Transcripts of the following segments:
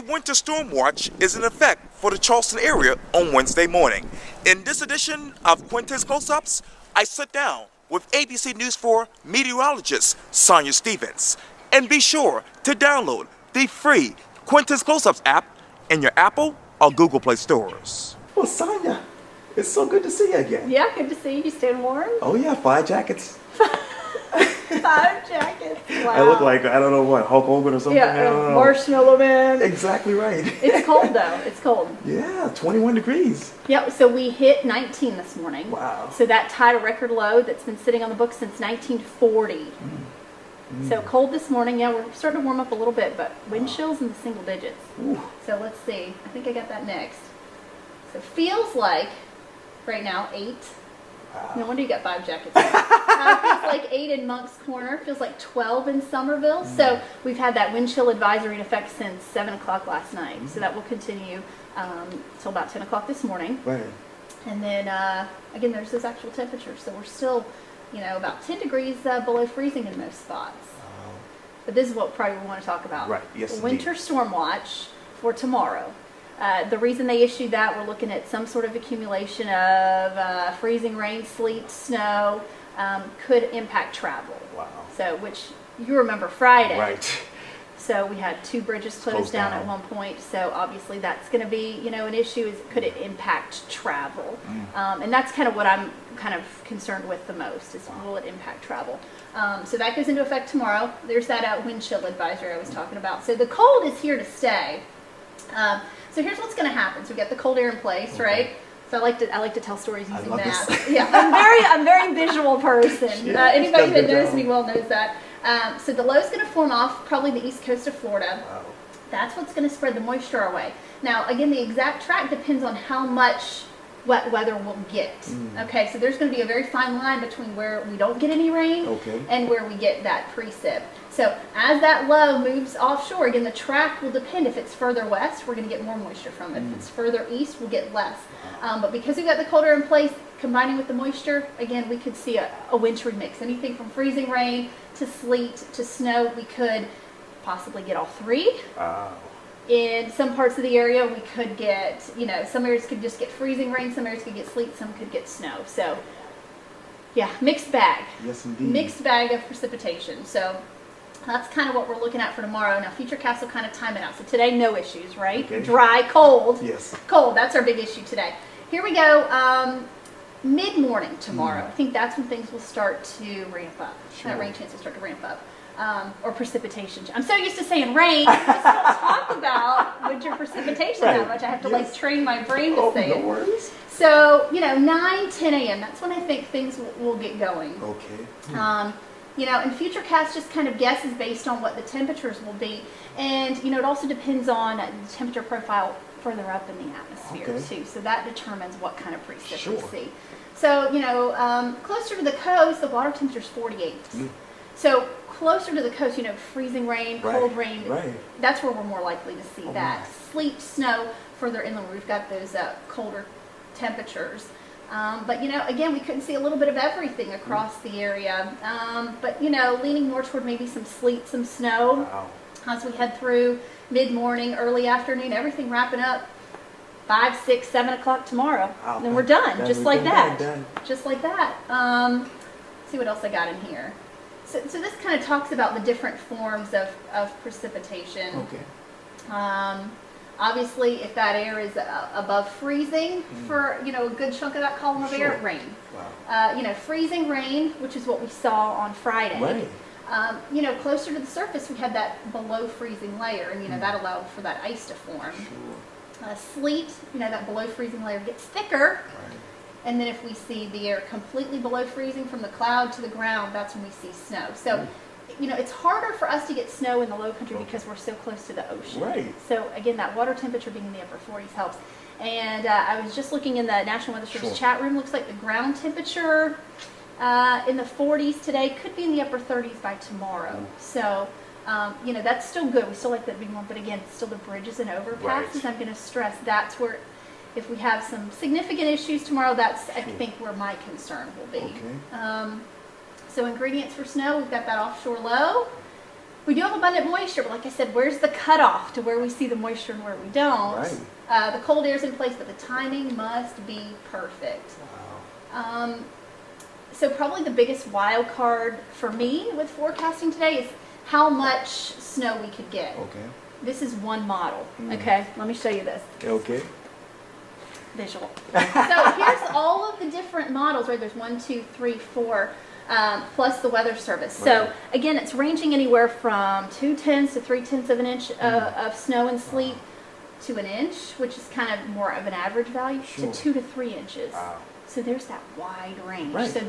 winter storm watch is in effect for the Charleston area on Wednesday morning. In this edition of Quintin's Close-Ups, I sit down with ABC News 4 meteorologist Sonya Stevens. And be sure to download the free Quintin's Close-Ups app in your Apple or Google Play stores. Well, Sonya, it's so good to see you again. Yeah, good to see you. You staying warm? Oh yeah, 5 jackets. 5 jackets. Wow. I look like, I don't know what, Hulk Hogan or something? Yeah, Marshmallow Man. Exactly right. It's cold though. It's cold. Yeah, 21 degrees. Yep, so we hit 19 this morning. Wow. So that tied a record low that's been sitting on the books since 1940. So cold this morning. Yeah, we're starting to warm up a little bit, but wind chills in the single digits. Ooh. So let's see. I think I got that next. So feels like right now 8. Wow. No wonder you got 5 jackets. Feels like 8 in Monk's Corner. Feels like 12 in Somerville. So we've had that wind chill advisory in effect since 7 o'clock last night. So that will continue till about 10 o'clock this morning. Right. And then again, there's those actual temperatures. So we're still, about 10 degrees below freezing in most spots. Wow. But this is what probably we want to talk about. Right. Yes. Winter storm watch for tomorrow. The reason they issued that, we're looking at some sort of accumulation of freezing rain, sleet, snow, could impact travel. Wow. So, which you remember Friday. Right. So we had 2 bridges closed down at one point. So obviously that's going to be, an issue. Is could it impact travel? And that's kind of what I'm kind of concerned with the most. Is will it impact travel? So that goes into effect tomorrow. There's that wind chill advisory I was talking about. So the cold is here to stay. So here's what's going to happen. So we got the cold air in place, right? So I like to tell stories using maps. Yeah, I'm very visual person. Yeah, anybody that knows me well knows that. So the low is going to form off probably the east coast of Florida. Wow. That's what's going to spread the moisture our way. Now, again, the exact track depends on how much wet weather we'll get. Okay, so there's going to be a very fine line between where we don't get any rain and where we get that precip. So as that low moves offshore, again, the track will depend. If it's further west, we're going to get more moisture from it. If it's further east, we'll get less. But because we've got the cold air in place, combining with the moisture, again, we could see a wintry mix. Anything from freezing rain to sleet to snow, we could possibly get all 3. Wow. In some parts of the area, we could get, some areas could just get freezing rain, some areas could get sleet, some could get snow. So, yeah, mixed bag. Yes, indeed. Mixed bag of precipitation. So that's kind of what we're looking at for tomorrow. Now, Futurecast will kind of time it out. So today, no issues, right? Okay. Dry, cold. Yes. Cold, that's our big issue today. Here we go. Mid-morning tomorrow. I think that's when things will start to ramp up. Sure. That rain chance will start to ramp up. Or precipitation. I'm so used to saying rain, I just don't talk about winter precipitation that much. I have to train my brain to say it. No worries. So, 9, 10 a.m., that's when I think things will get going. Okay. And Futurecast just kind of guesses based on what the temperatures will be. And, it also depends on the temperature profile further up in the atmosphere, too. So that determines what kind of precip we see. So, closer to the coast, the water temperature is 48. So closer to the coast, freezing rain, cold rain, that's where we're more likely to see that. Sleet, snow, further inland, we've got those colder temperatures. But, again, we couldn't see a little bit of everything across the area. But, leaning more toward maybe some sleet, some snow as we head through mid-morning, early afternoon, everything wrapping up 5, 6, 7 o'clock tomorrow. And then we're done, just like that. Just like that. Let's see what else I got in here. So this kind of talks about the different forms of precipitation. Okay. Obviously, if that air is above freezing for a good chunk of that column of air, rain. Wow. Freezing rain, which is what we saw on Friday. Right. Closer to the surface, we had that below freezing layer, and that allowed for that ice to form. Sure. Sleet, that below freezing layer gets thicker. Right. And then if we see the air completely below freezing from the cloud to the ground, that's when we see snow. So, it's harder for us to get snow in the low country because we're so close to the ocean. Right. So, again, that water temperature being in the upper 40s helps. And I was just looking in the National Weather Service chat room. Looks like the ground temperature in the 40s today, could be in the upper 30s by tomorrow. So, that's still good. We still like that big one. But, again, still the bridges and overpasses. I'm going to stress that's where... If we have some significant issues tomorrow, that's, I think, where my concern will be. Okay. So ingredients for snow, we've got that offshore low. We do have abundant moisture, but like I said, where's the cutoff to where we see the moisture and where we don't? Right. The cold air is in place, but the timing must be perfect. Wow. So probably the biggest wild card for me with forecasting today is how much snow we could get. Okay. This is one model. Okay, let me show you this. Okay. Visual. So here's all of the different models, right? There's 1, 2, 3, 4, plus the Weather Service. So Right. again, it's ranging anywhere from 2/10 to 3/10 of an inch of snow and sleet to an inch, which is kind of more of an average value, Sure. to 2 to 3 inches. Wow. So there's that wide range. Right. So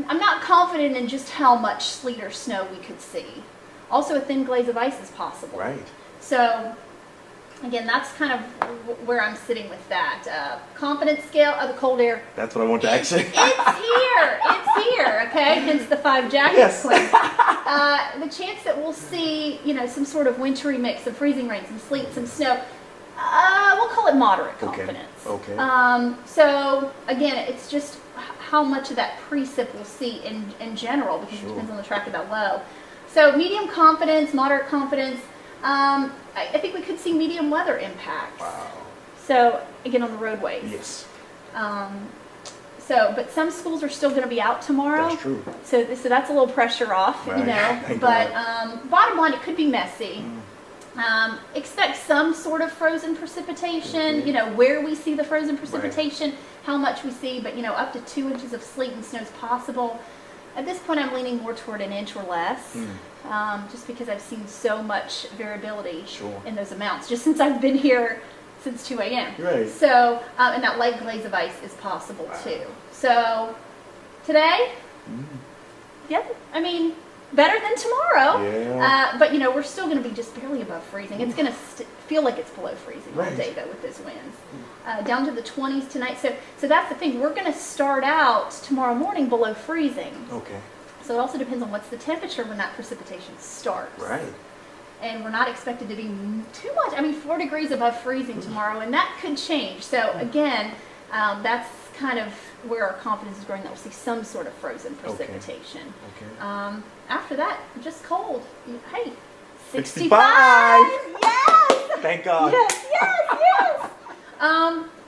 I'm not confident in just how much sleet or snow we could see. Also, a thin glaze of ice is possible. Right. So, again, that's kind of where I'm sitting with that. Confidence scale of the cold air. That's what I want to ask you. It's here. It's here. Okay. Hence the 5 jackets. Yes. The chance that we'll see, some sort of wintry mix, some freezing rain, some sleet, some snow. We'll call it moderate confidence. Okay. So again, it's just how much of that precip we'll see in general, because Sure. it depends on the track of that low. So medium confidence, moderate confidence. I think we could see medium weather impacts. Wow. So again, on the roadways. Yes. But some schools are still going to be out tomorrow. That's true. So that's a little pressure off, Right. Thank But God. bottom line, it could be messy. Expect some sort of frozen precipitation, where we see the frozen precipitation, how much we see, but up to 2 inches of sleet and snow is possible. At this point, I'm leaning more toward an inch or less, just because I've seen so much variability Sure. in those amounts, just since I've been here since 2 a.m. Right. So, and that light glaze of ice is possible too. So, today, yeah, I mean, better than tomorrow. Yeah. But we're still going to be just barely above freezing. It's going to feel like it's below freezing all Right. day though with those winds. Down to the 20s tonight. So that's the thing. We're going to start out tomorrow morning below freezing. Okay. So it also depends on what's the temperature when that precipitation starts. Right. And we're not expected to be too much. I mean, 4 degrees above freezing tomorrow, and that could change. So again, that's kind of where our confidence is growing, that we'll see some sort of frozen precipitation. Okay. After that, just cold. Hey, 65. 65. Yes. Thank God. Yes.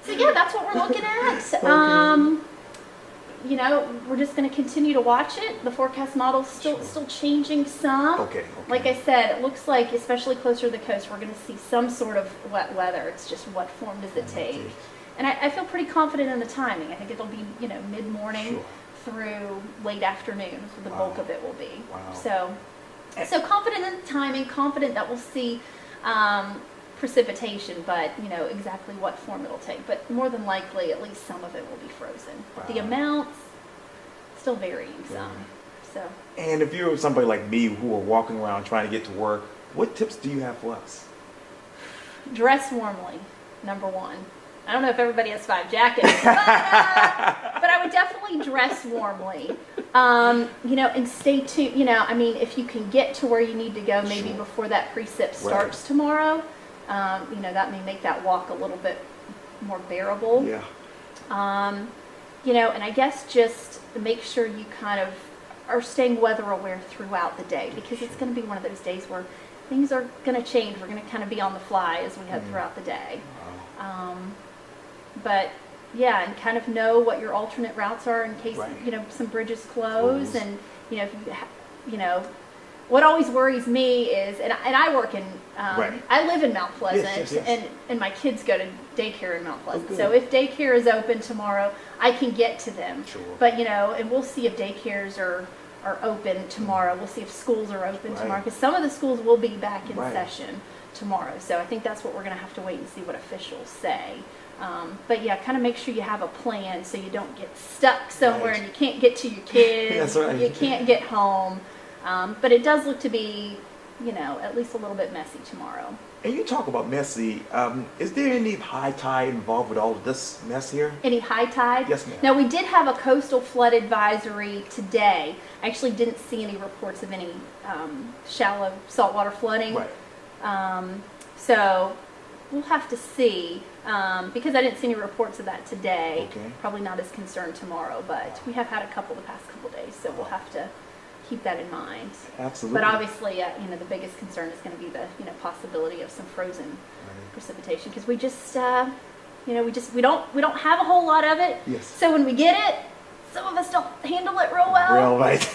So yeah, that's what we're looking at. We're just going to continue to watch it. The forecast model's still changing some. Okay. Like I said, it looks like, especially closer to the coast, we're going to see some sort of wet weather. It's just what form does it take? And I feel pretty confident in the timing. I think it'll be, mid-morning through late afternoon is what the bulk of it will be. Wow. So confident in the timing, confident that we'll see precipitation, but exactly what form it'll take. But more than likely, at least some of it will be frozen. But the amounts still varying some. So. And if you're somebody like me who are walking around trying to get to work, what tips do you have for us? Dress warmly, number 1. I don't know if everybody has 5 jackets, but I would definitely dress warmly. And stay tuned. If you can get to where you need to go, maybe before that precip starts tomorrow, that may make that walk a little bit more bearable. Yeah. And I guess just make sure you kind of are staying weather aware throughout the day, because it's going to be one of those days where things are going to change. We're going to kind of be on the fly as we head throughout the day. But yeah, and kind of know what your alternate routes are in case some bridges close, and if what always worries me is, and I work in I live in Mount Pleasant, and my kids go to daycare in Mount Pleasant. So if daycare is open tomorrow, I can get to them. Sure. But and we'll see if daycares are open tomorrow. We'll see if schools are open tomorrow, because some of the schools will be back in session tomorrow. So I think that's what we're going to have to wait and see what officials say. But yeah, kind of make sure you have a plan so you don't get stuck somewhere and you can't get to your kids. You can't get home. But it does look to be, at least a little bit messy tomorrow. And you talk about messy. Is there any high tide involved with all of this mess here? Any high tide? Yes, ma'am. Now, we did have a coastal flood advisory today. I actually didn't see any reports of any shallow saltwater flooding. Right. So we'll have to see. Because I didn't see any reports of that today. Okay. Probably not as concerned tomorrow, but we have had a couple the past couple days, so we'll have to keep that in mind. Absolutely. But obviously, you know, the biggest concern is going to be the, you know, possibility of some frozen precipitation, because we just, you know, we don't have a whole lot of it. Yes. So when we get it, some of us don't handle it real well. Real right.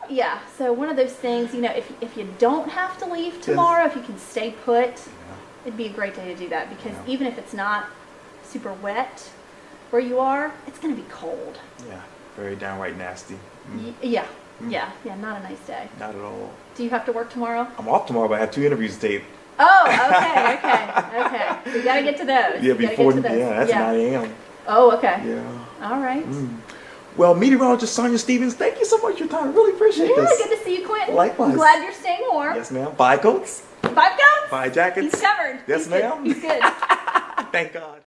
Yeah. So one of those things, you know, if you don't have to leave tomorrow, if you can stay put, it'd be a great day to do that, because even if it's not super wet where you are, it's going to be cold. Yeah. Very downright nasty. Yeah. Yeah. Not a nice day. Not at all. Do you have to work tomorrow? I'm off tomorrow, but I have 2 interviews to tape. Oh, okay. So you got to get to those. Yeah, You gotta before, get to those. that's 9 a.m. Oh, okay. Yeah. All right. Well, meteorologist Sonya Stevens, thank you so much for your time. I really appreciate Yeah, this. good to see you, Quintin. Likewise. I'm glad you're staying warm. Yes, ma'am. 5 coats, 5 coats? 5 jackets. He's covered. Yes, He's good. ma'am. He's good. Thank God.